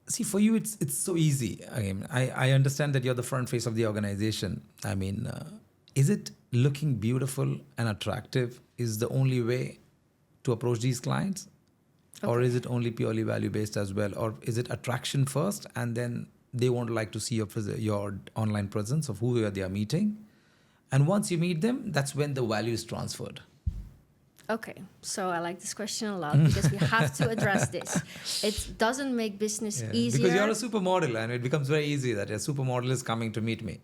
See, for you, it's so easy. I mean, I understand that you're the front face of the organization. I mean, is it looking beautiful and attractive is the only way to approach these clients? Okay. Or is it only purely value-based as well? Or is it attraction first and then they won't like to see your online presence of who they are meeting? And once you meet them, that's when the value is transferred. Okay, so I like this question a lot because we have to address this. It doesn't make business easier. Because you're a supermodel and it becomes very easy that a supermodel is coming to meet me.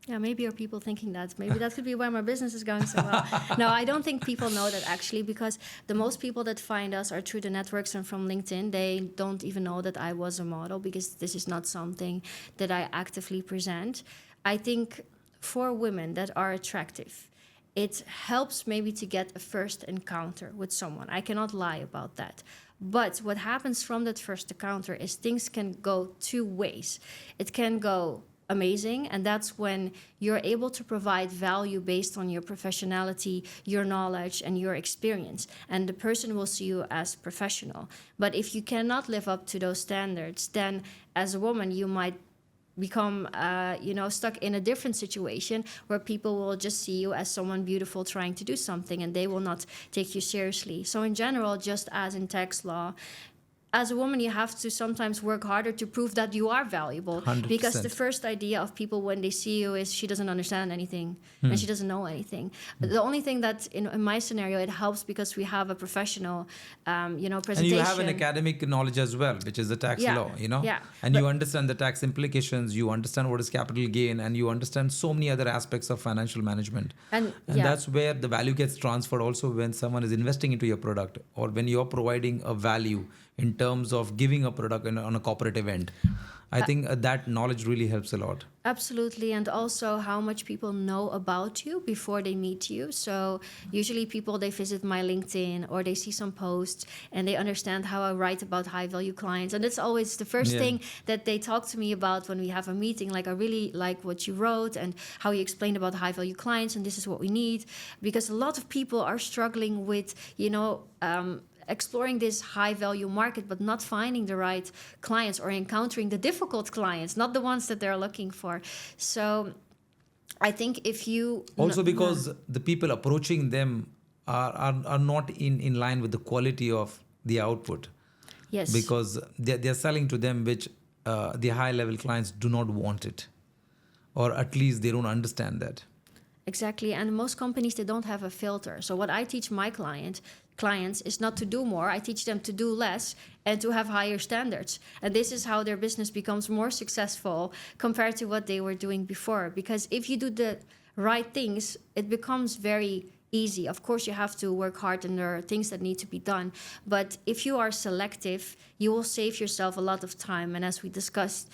Yeah, maybe are people thinking that. Maybe that could be why my business is going so well. No, I don't think people know that actually, because the most people that find us are through the networks and from LinkedIn. They don't even know that I was a model because this is not something that I actively present. I think for women that are attractive, it helps maybe to get a first encounter with someone. I cannot lie about that. But what happens from that first encounter is things can go two ways. It can go amazing, and that's when you're able to provide value based on your professionality, your knowledge, and your experience, and the person will see you as professional. But if you cannot live up to those standards, then as a woman you might become stuck in a different situation where people will just see you as someone beautiful trying to do something, and they will not take you seriously. So in general, just as in tax law, as a woman, you have to sometimes work harder to prove that you are valuable. 100%. Because the first idea of people when they see you is she doesn't understand anything and she doesn't know anything. The only thing that in my scenario, it helps because we have a professional, presentation. And you have an academic knowledge as well, which is the tax law, Yeah. And you understand the tax implications, you understand what is capital gain, and you understand so many other aspects of financial management. And that's where the value gets transferred also when someone is investing into your product or when you're providing a value in terms of giving a product on a corporate event. I think that knowledge really helps a lot. Absolutely, and also how much people know about you before they meet you. So usually people, they visit my LinkedIn or they see some posts and they understand how I write about high-value clients. And that's always the first thing that they talk to me about when we have a meeting. Like, I really like what you wrote and how you explained about high-value clients, and this is what we need. Because a lot of people are struggling with, exploring this high-value market, but not finding the right clients or encountering the difficult clients, not the ones that they're looking for. So I think if you... Also because the people approaching them are not in line with the quality of the output. Yes. Because they're selling to them which the high-level clients do not want it. Or at least they don't understand that. Exactly. And most companies, they don't have a filter. So what I teach my clients is not to do more. I teach them to do less and to have higher standards. And this is how their business becomes more successful compared to what they were doing before. Because if you do the right things, it becomes very easy. Of course, you have to work hard and there are things that need to be done. But if you are selective, you will save yourself a lot of time. And as we discussed,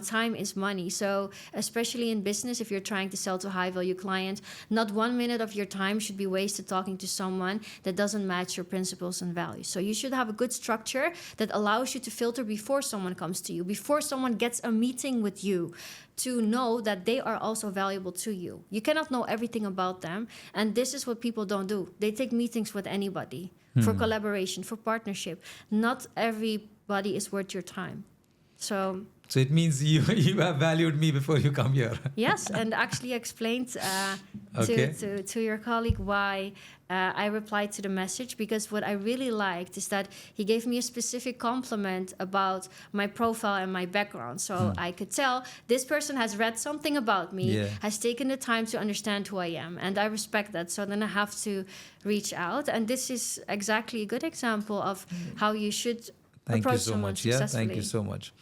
time is money. So especially in business, if you're trying to sell to high-value clients, not 1 minute of your time should be wasted talking to someone that doesn't match your principles and values. So you should have a good structure that allows you to filter before someone comes to you, before someone gets a meeting with you, to know that they are also valuable to you. You cannot know everything about them. And this is what people don't do. They take meetings with anybody for collaboration, for partnership. Not everybody is worth your time. So it means you have valued me before you come here. Yes, and actually explained to your colleague why I replied to the message, because what I really liked is that he gave me a specific compliment about my profile and my background. So I could tell this person has read something about me, has taken the time to understand who I am, and I respect that. So then I have to reach out, and this is exactly a good example of how you should approach someone successfully. Thank you so much.